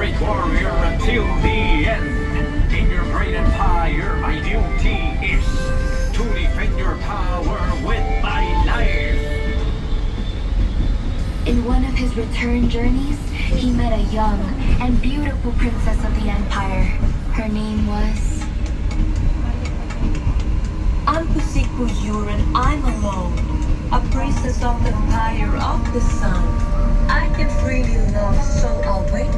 great warrior until the end. In your great empire, my duty is to defend your power with my life. In one of his return journeys, he met a young and beautiful princess of the empire. Her name was... I'm Picchu and I'm alone, a princess of the empire of the sun. I can freely love, so I'll wait.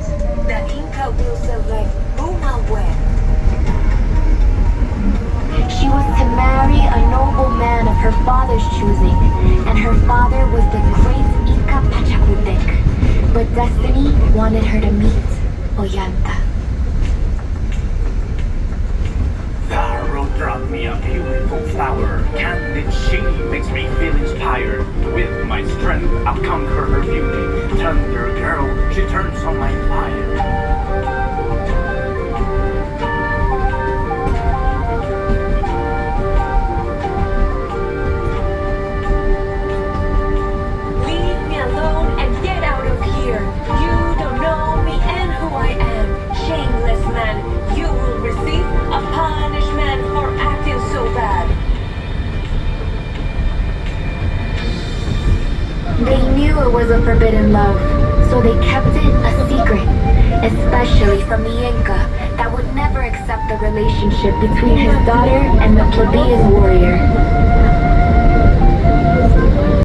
The Inca will select whom I'll wed. She was to marry a noble man of her father's choosing, and her father was the great Inca Pachacutec. But destiny wanted her to meet Ollanta. The road brought me a beautiful flower. Candid she makes me feel inspired. With my strength, I'll conquer her beauty. Tender girl, she turns on my fire. They knew it was a forbidden love, so they kept it a secret, especially from the Inca, that would never accept the relationship between his daughter and the plebeian warrior.